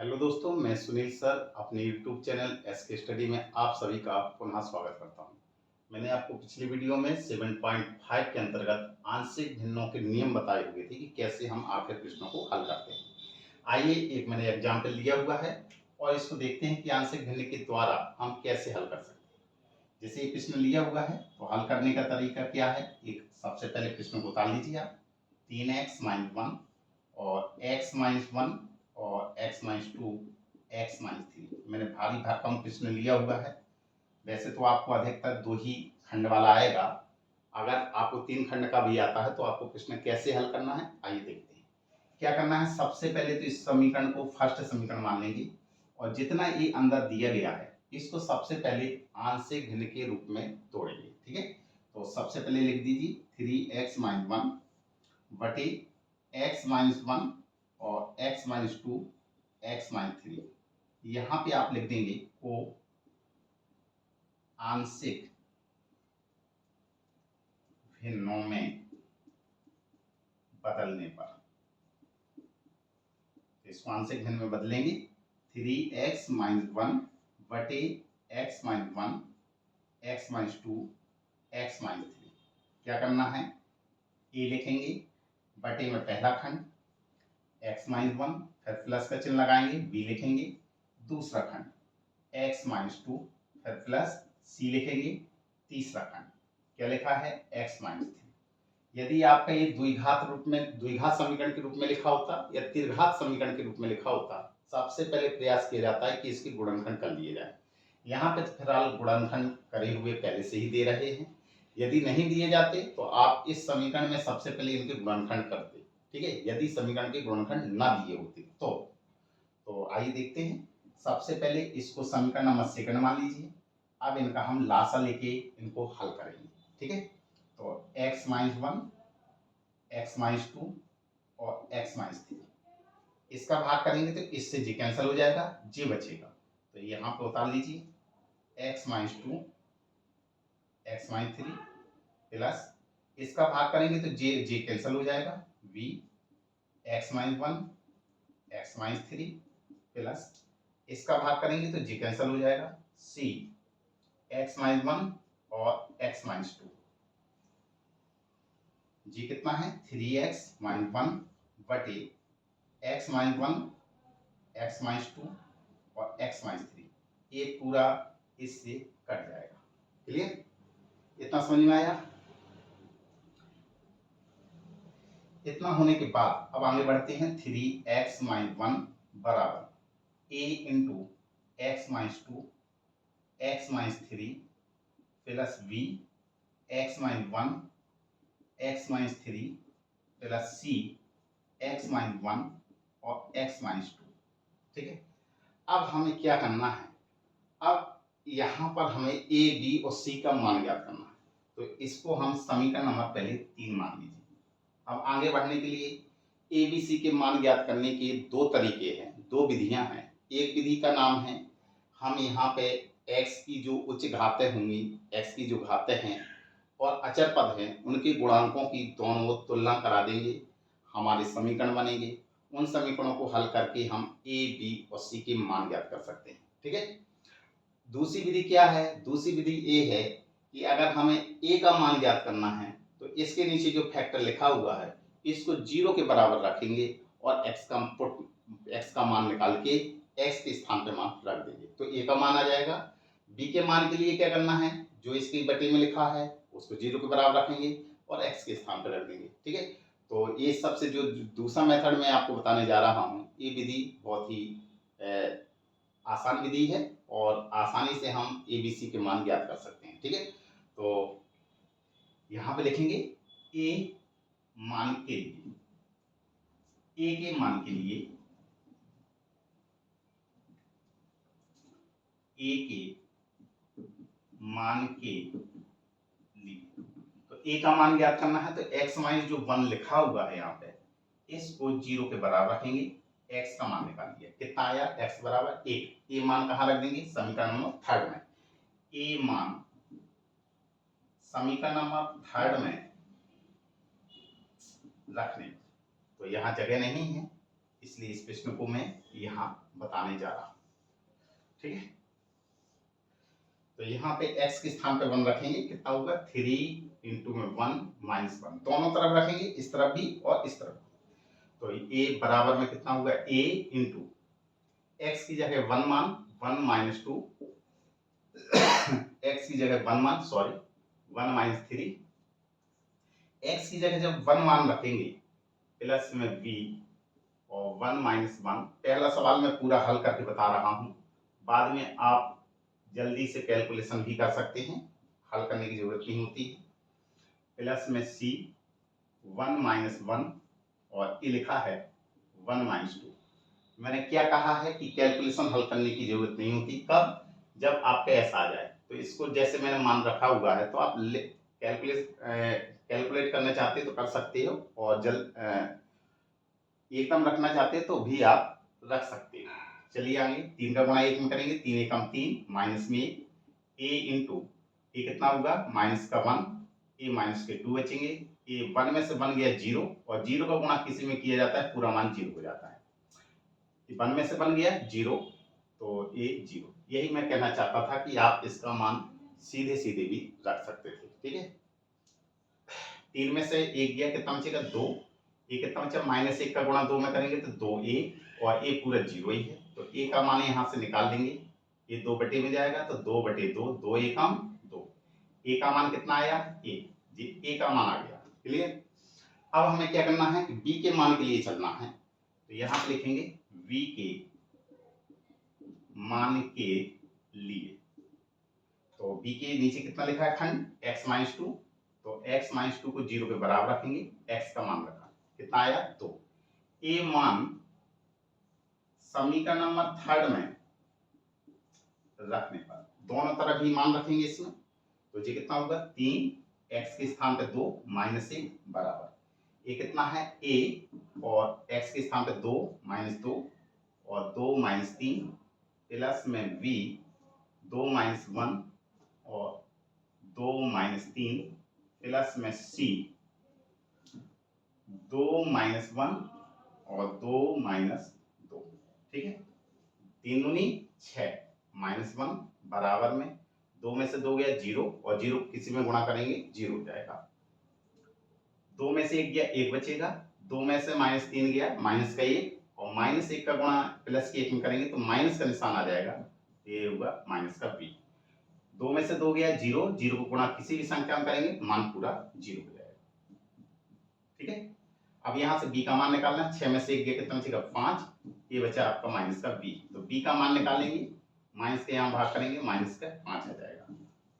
Hello दोस्तों, मैं Sunil sir अपने यूट्यूब चैनल एसके स्टडी में आप सभी का पुनः स्वागत करता हूं। मैंने आपको पिछली वीडियो में 7.5 के अंतर्गत आंशिक भिन्नों के नियम बताए हुए थे कि कैसे हम आखिर प्रश्नों को हल करते हैं। आइए एक मैंने एग्जाम्पल लिया हुआ है और इसको देखते हैं कि आंशिक भिन्न के द्वारा हम कैसे हल कर सकते हैं। जैसे ये प्रश्न लिया हुआ है तो हल करने का तरीका क्या है। एक सबसे पहले प्रश्न को उतार लीजिए आप। 3x-1 और x-1 और x-2 x-3 मैंने भारी भरकम प्रश्न लिया हुआ है। वैसे तो आपको अधिकतर 2 ही खंड वाला आएगा। अगर आपको 3 खंड का भी आता है तो आपको प्रश्न कैसे हल करना है आइए देखते हैं। क्या करना है, सबसे पहले तो इस समीकरण को फर्स्ट समीकरण मान लेंगे और जितना ये अंदर दिया गया है इसको सबसे पहले आंशिक भिन्न के रूप में तोड़ेंगे। ठीक है, तो सबसे पहले लिख दीजिए 3x-1 बटे x-1 और x-2 x-3। यहाँ पे आप लिख देंगे को आंशिक भिन्नों में बदलने पर, इसको आंशिक भिन्न में बदलेंगे 3x-1 बटे x-1 x-2 x-3। क्या करना है, ए लिखेंगे बटे में पहला खंड x-1 फिर प्लस का चिन्ह लगाएंगे, बी लिखेंगे दूसरा खंड x-2 फिर प्लस सी लिखेंगे तीसरा खंड। क्या लिखा है x-3। यदि आपका ये द्विघात समीकरण के रूप में लिखा होता या त्रिघात समीकरण के रूप में लिखा होता, सबसे पहले प्रयास किया जाता है कि इसके गुणनखंड कर लिए जाए। यहाँ पे फिलहाल गुणनखंड करे हुए पहले से ही दे रहे हैं। यदि नहीं दिए जाते तो आप इस समीकरण में सबसे पहले इनके गुणनखंड करते। ठीक है, यदि समीकरण के गुणनखंड ना दिए होते तो आइए देखते हैं। सबसे पहले इसको समीकरण नंबर सेकंड मान लीजिए। अब इनका हम लासा लेके इनको हल करेंगे। ठीक है, तो x-1 x-2 और x-3 इसका भाग करेंगे तो इससे जी कैंसिल हो जाएगा, जी बचेगा। तो यहाँ पे उतार लीजिए x-2 x-3 प्लस इसका भाग करेंगे तो जे कैंसिल हो जाएगा, v x-1 x-3 प्लस इसका भाग करेंगे तो जी कैंसिल हो जाएगा, c x-1 और x-2। जी कितना है 3x-1 बटे x-1 x-2 और x-3। ये पूरा इससे कट जाएगा। क्लियर, इतना समझ में आया। इतना होने के बाद अब आगे बढ़ते हैं। 3x-1 बराबर a into x-2 x-3 plus v x-1 x-3 plus c x-1 और x-2। ठीक है, अब हमें क्या करना है, अब यहाँ पर हमें a b और c का मान ज्ञात करना है। तो इसको हम समीकरण नंबर पहले 3 मान लीजिए। अब आगे बढ़ने के लिए ए बी सी के मान ज्ञात करने के दो तरीके हैं, दो विधियां हैं। एक विधि का नाम है, हम यहाँ पे x की जो उच्च घातें होंगी, x की जो घातें हैं और अचर पद हैं उनके गुणांकों की दोनों तुलना करा देंगे, हमारे समीकरण बनेंगे। उन समीकरणों को हल करके हम ए बी और सी के मान ज्ञात कर सकते हैं। ठीक है, दूसरी विधि क्या है, दूसरी विधि ये है कि अगर हमें a का मान ज्ञात करना है तो इसके नीचे जो फैक्टर लिखा हुआ है इसको 0 के बराबर रखेंगे और x का मान निकाल के x के स्थान पर मान रख देंगे तो a का मान आ जाएगा। b के मान के लिए क्या करना है, जो इसके बटे में लिखा है उसको 0 के बराबर रखेंगे और x के स्थान पर रख देंगे। ठीक है, तो ये सबसे जो दूसरा मेथड मैं आपको बताने जा रहा हूँ, ये विधि बहुत ही आसान विधि है और आसानी से हम एबीसी के मान ज्ञात कर सकते हैं। ठीक है, तो यहाँ पे लिखेंगे ए मान के लिए, ए के मान के लिए, ए के मान के लिए तो ए का मान ज्ञात करना है तो x माइनस जो 1 लिखा हुआ है यहाँ पे इसको 0 के बराबर रखेंगे, x का मान निकाल लिया, कितना आया x बराबर 1। ए मान कहाँ रख देंगे, समीकरण नंबर 3 में। ए मान समीकरण नंबर 3 में रखने तो यहाँ जगह नहीं है इसलिए इस प्रश्न को मैं यहाँ बताने जा रहा हूँ। ठीक है, तो यहाँ पे x के स्थान पे 1 रखेंगे, कितना होगा 3 इंटू में 1 माइनस 1, दोनों तरफ रखेंगे, इस तरफ भी और इस तरफ भी। तो a बराबर में कितना होगा a इंटू x की जगह 1 मान 1 माइनस 2, x की जगह 1 मान 1 माइनस 3, x की जगह जब 1 मान रखेंगे प्लस में b और 1 माइनस 1। पहला सवाल मैं पूरा हल करके बता रहा हूँ, बाद में आप जल्दी से कैलकुलेशन भी कर सकते हैं, हल करने की जरूरत नहीं होती है। प्लस में c 1 माइनस 1 और ये लिखा है 1 माइनस 2। मैंने क्या कहा है कि कैलकुलेशन हल करने की जरूरत नहीं होती, कब, जब आपके ऐसा आ जाए। तो इसको जैसे मैंने मान रखा हुआ है, तो आप कैलकुलेट करना चाहते हो तो कर सकते हो, और एकदम रखना चाहते हो तो भी आप रख सकते हो। चलिए आगे, 3 का गुणा 1 में करेंगे, 3 एकम 3 माइनस में a इंटू ए कितना होगा माइनस का 1, a माइनस के 2 बचेंगे, ये 1 में से बन गया 0, और 0 का गुणा किसी में किया जाता है पूरा मान 0 हो जाता है। 1 में से बन गया 0, तो ये 0। यही मैं कहना चाहता था कि आप इसका मान सीधे सीधे भी रख सकते थे। ठीक है, 3 में से 1 गया, कितना बचेगा 2, ये कितना बचा माइनस 1 का गुणा 2 में करेंगे तो 2a, और a पूरा 0 ही है, तो a का मान यहाँ से निकाल देंगे, ये 2 बटे में जाएगा तो 2 बटे 2, 2 एकम 2, a का मान कितना आया a, जी a का मान आ गया। क्लियर, अब हमें क्या करना है कि b के मान के लिए चलना है, तो यहाँ पे लिखेंगे v के मान के लिए, तो b के नीचे कितना लिखा है खंड x माइनस 2, तो x माइनस 2 को 0 के बराबर रखेंगे, x का मान रखा कितना आया 2, a मान समीकरण नंबर 3 में रखने पर दोनों तरफ ही मान रखेंगे इसमें, तो ये कितना होगा 3, x के स्थान पे 2 माइनस 1 बराबर, ये कितना है a, और x के स्थान पे 2 माइनस 2 और 2 माइनस 3 प्लस में v 2 माइनस 1 और 2 माइनस 3 प्लस में c 2 माइनस 1 और 2 माइनस 2। ठीक है, 3 दूनी 6 माइनस 1 बराबर में 2 में से 2 गया 0, और 0 किसी में गुणा करेंगे 0 हो जाएगा, 2 में से 1 गया 1 बचेगा, 2 में से माइनस 3 गया माइनस का 1, और माइनस 1 का गुणा प्लस के 1 में करेंगे तो माइनस का निशान आ जाएगा, ये होगा माइनस का b। 2 में से 2 गया 0, 0 को गुणा किसी भी संख्या में करेंगे मान पूरा 0 हो जाएगा। ठीक है, अब यहाँ से b का मान निकालना है, 6 में से 1 गया कितना बचेगा 5, ये बचा आपका माइनस का b, तो b का मान निकालेंगे, माइनस के यहाँ भाग करेंगे माइनस का 5 आ जाएगा।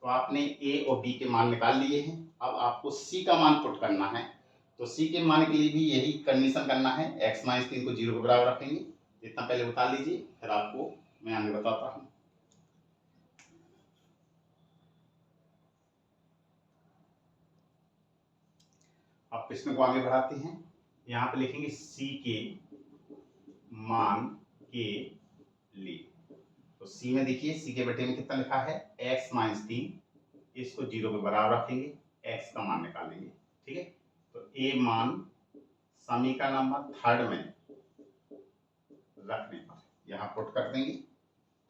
तो आपने a और b के मान निकाल लिए हैं, अब आपको c का मान पुट करना है, तो c के मान के लिए भी यही कंडीशन करना है, x माइनस 3 को 0 के बराबर रखेंगे, इतना पहले बता लीजिए फिर आपको मैं आगे बताता हूँ। अब प्रश्न को आगे बढ़ाते हैं, यहाँ पे लिखेंगे c के मान के लिए, तो c में देखिए c के बटे में कितना लिखा है x माइनस 3, इसको 0 के बराबर रखेंगे, x का मान निकालेंगे। ठीक है, तो a मान समीकरण नंबर 3 में रखने पर यहाँ पुट कर देंगे,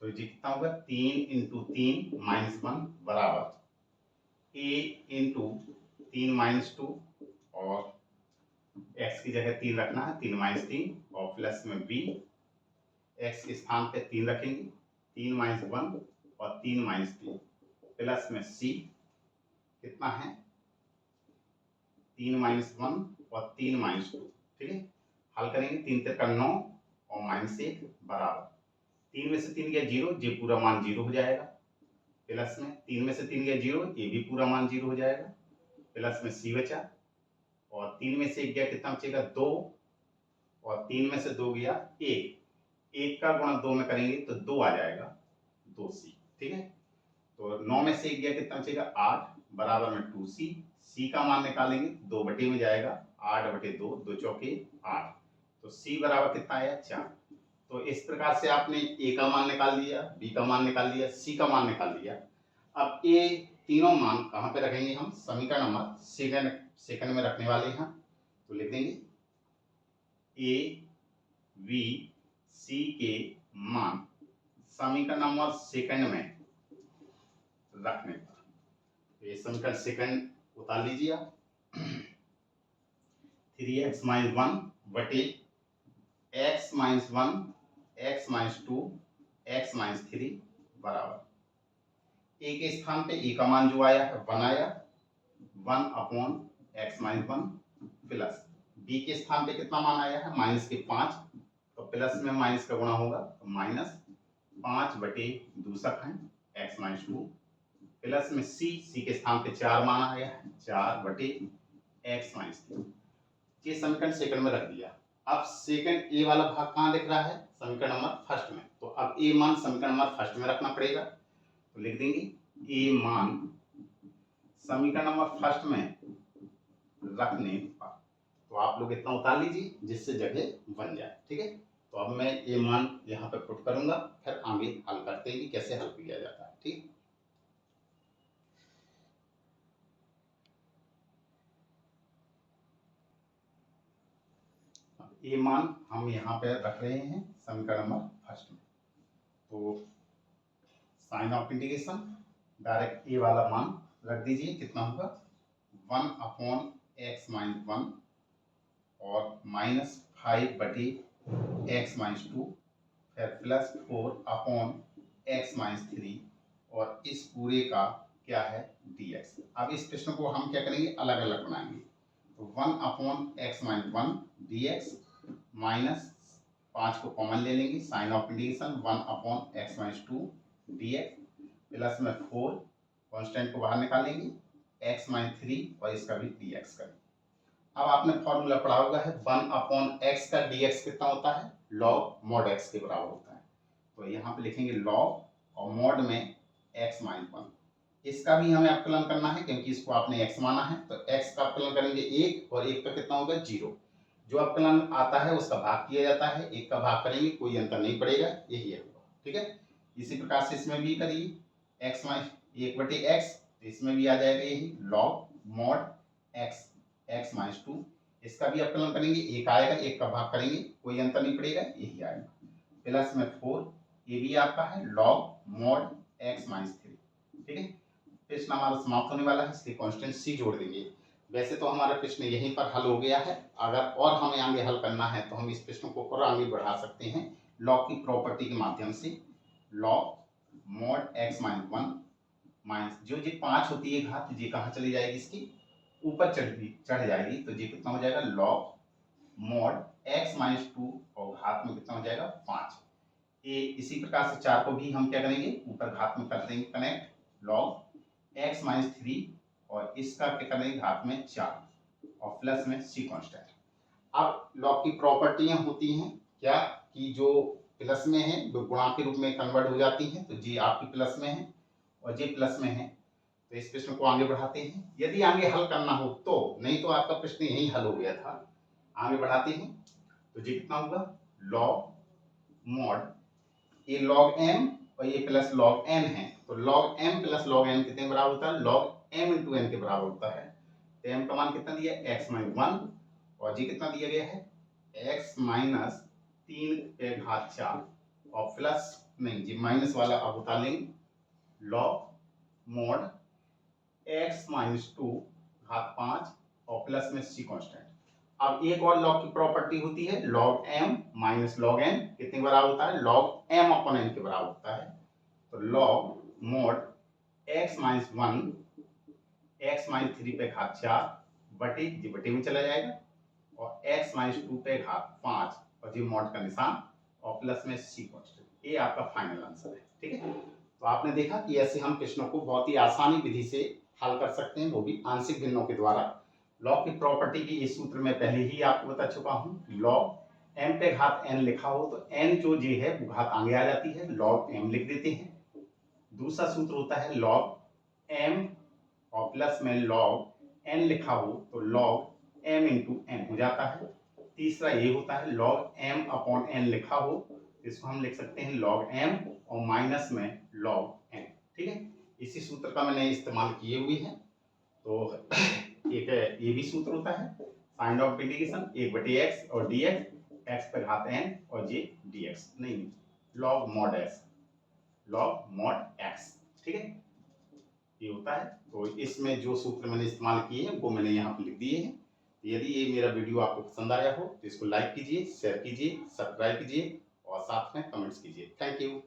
तो ये कितना होगा 3 इंटू 3 माइनस 1 बराबर a इंटू 3 माइनस 2, और x की जगह 3 रखना है, 3 माइनस 3 और प्लस में b, x के स्थान पे 3 रखेंगे, 3 माइनस 1 और 3 माइनस 3 प्लस में c कितना है 3 माइनस 1 और 3 माइनस 2। ठीक है, हल करेंगे, 3 तिरका 9 और माइनस 1 बराबर, 3 में से 3 गया 0, ये पूरा मान 0 हो जाएगा, प्लस में 3 में से 3 गया 0, ये भी पूरा मान 0 हो जाएगा, प्लस में c बचा, और 3 में से 1 गया कितना बचेगा 2, और 3 में से 2 गया 1, 1 का गुणा 2 में करेंगे तो 2 आ जाएगा 2c। ठीक है, तो 9 में से 1 गया कितना बचेगा 8 बराबर में 2c, c का मान निकालेंगे 2 बटे में जाएगा 8 बटे 2, 2 चौके 8, तो c बराबर कितना आया 4। तो इस प्रकार से आपने a का मान निकाल लिया, b का मान निकाल लिया, c का मान निकाल लिया। अब ये तीनों मान कहाँ पे रखेंगे हम, समीकरण नंबर सेकंड में रखने वाले हैं, तो लिख देंगे a वी सी के मान समीकरण नंबर सेकंड में रखने पर, ये समीकरण सेकंड उतार लीजिए आप। 3x माइनस 1 बटे x minus 1 x minus 2 x minus 3 बराबर ए के स्थान पे ए का मान जो आया है 1 आया, 1 upon x minus 1 plus b के स्थान पे कितना मान आया है माइनस के 5, तो प्लस में माइनस का गुणा होगा तो माइनस 5 बटे दूसरा खंड x माइनस 2 प्लस में सी के स्थान पे 4 मान आया है 4 बटे x माइनस 3। ये समीकरण सेकंड में रख दिया। अब सेकंड ए वाला भाग कहाँ दिख रहा है समीकरण नंबर फर्स्ट में, तो अब ए मान समीकरण नंबर फर्स्ट में रखना पड़ेगा, तो लिख देंगे ए मान समीकरण नंबर फर्स्ट में रखने पर, तो आप लोग इतना उतार लीजिए जिससे जगह बन जाए। ठीक है, तो अब मैं ए मान यहाँ पे पुट करूंगा, फिर आगे हल करते हैं कि कैसे हल किया जाता है। ठीक, ए मान हम यहाँ पे रख रहे हैं समीकरण नंबर फर्स्ट में, तो साइन ऑफ इंटीग्रेशन डायरेक्ट ए वाला मान रख दीजिए, कितना होगा 1 अपॉन एक्स माइनस 1 और माइनस 5 बटे एक्स माइनस 2 फिर प्लस 4 अपॉन एक्स माइनस 3 और इस पूरे का क्या है dx। अब इस प्रश्न को हम क्या करेंगे अलग अलग बनाएंगे, तो 1 upon x minus 1 dx minus 5 को कॉमन ले लेंगे, sign of integration 1 upon x minus 2 dx plus में 4 कांस्टेंट को बाहर निकालेंगे x माइनस 3 और इसका भी dx करेंगे। अब आपने फॉर्मूला पढ़ा होगा है 1 अपॉन एक्स का dx कितना होता है log mod x के बराबर होता है, तो यहाँ पे लिखेंगे log और mod में x माइनस 1, इसका भी हमें अवकलन करना है क्योंकि इसको आपने x माना है, तो x का अवकलन करेंगे 1 और 1 का कितना होगा 0, जो अवकलन आता है उसका भाग किया जाता है, 1 का भाग करेंगे कोई अंतर नहीं पड़ेगा, यही है। ठीक है, इसी प्रकार से इसमें भी करिए x माइनस 1 बटे x, तो इसमें भी आ जाएगा यही log mod x माइनस 2, इसका भी अवकलन करेंगे 1 आएगा, 1 का भाग करेंगे कोई अंतर नहीं पड़ेगा, यही आएगा, प्लस में 4 ये भी आपका है log mod x माइनस 3। ठीक है, प्रश्न हमारा समाप्त होने वाला है, इसलिए कांस्टेंट c जोड़ देंगे। वैसे तो हमारा प्रश्न यहीं पर हल हो गया है, अगर और हमें आगे हल करना है तो हम इस प्रश्न को और आगे बढ़ा सकते हैं लॉग की प्रॉपर्टी के माध्यम से, log mod x minus 1 minus जो जी 5 होती है घात, जी कहाँ चली जाएगी इसकी ऊपर चढ़ जाएगी, तो जी कितना हो जाएगा log mod x माइनस 2 और घात में कितना हो जाएगा 5। ये इसी प्रकार से 4 को भी हम क्या करेंगे ऊपर घात में कर देंगे कनेक्ट, log x माइनस 3 और इसका क्या करेंगे घात में 4 और प्लस में c कांस्टेंट। अब लॉग की प्रॉपर्टियां होती हैं क्या कि जो प्लस में है वो गुणा के रूप में कन्वर्ट हो जाती हैं, तो जी आपकी प्लस में है और जी प्लस में है, तो इस प्रश्न को आगे बढ़ाते हैं, यदि आगे हल करना हो तो, नहीं तो आपका प्रश्न यही हल हो गया था। आगे बढ़ाते हैं तो जी कितना होगा log mod ये log m और ये प्लस log n है, तो log m plus log n कितने बराबर होता है log m इंटू n के बराबर होता है, तो m का मान कितना दिया है x माइनस 1 और जी कितना दिया गया है x माइनस 3 पे घात 4 और प्लस नहीं जी माइनस वाला अब उतार लेंगे log mod x माइनस 2 घात 5 और प्लस में c कांस्टेंट। अब एक और लॉग की प्रॉपर्टी होती है log m minus log n कितने के बराबर होता है log m अपॉन n के बराबर होता है, तो log mod x minus 1 x minus 3 पे घात 4 बटे जी बटे में चला जाएगा और x माइनस 2 पे घात 5 और जी मॉड का निशान और प्लस में c कांस्टेंट, ये आपका फाइनल आंसर है। ठीक है, तो आपने देखा कि ऐसे हम प्रश्नों को बहुत ही आसानी विधि से हल कर सकते हैं, वो भी आंशिक भिन्नों के द्वारा। लॉग की प्रॉपर्टी की इस सूत्र में पहले ही आपको बता चुका हूं, log m पे घात n लिखा हो तो n जो जी है वो घात आगे आ जाती है, log m लिख देते हैं। दूसरा सूत्र होता है log m और प्लस में log n लिखा हो तो log m इंटू n हो जाता है। तीसरा ये होता है log m अपॉन n लिखा हो, इसको हम लिख सकते हैं log m और माइनस में log n। ठीक है, इसी सूत्र का मैंने इस्तेमाल किए हुए हैं, तो एक ये भी सूत्र होता है साइन ऑफ इंटीग्रेशन 1 बटे x और dx एक्स पे घात एन और जे डी एक्स, नहीं log mod x, log mod x, ठीक है, ये होता है। तो इसमें जो सूत्र मैंने इस्तेमाल किए हैं वो मैंने यहाँ पे लिख दिए हैं। यदि ये मेरा वीडियो आपको पसंद आया हो तो इसको लाइक कीजिए, शेयर कीजिए, सब्सक्राइब कीजिए और साथ में कमेंट्स कीजिए। Thank you.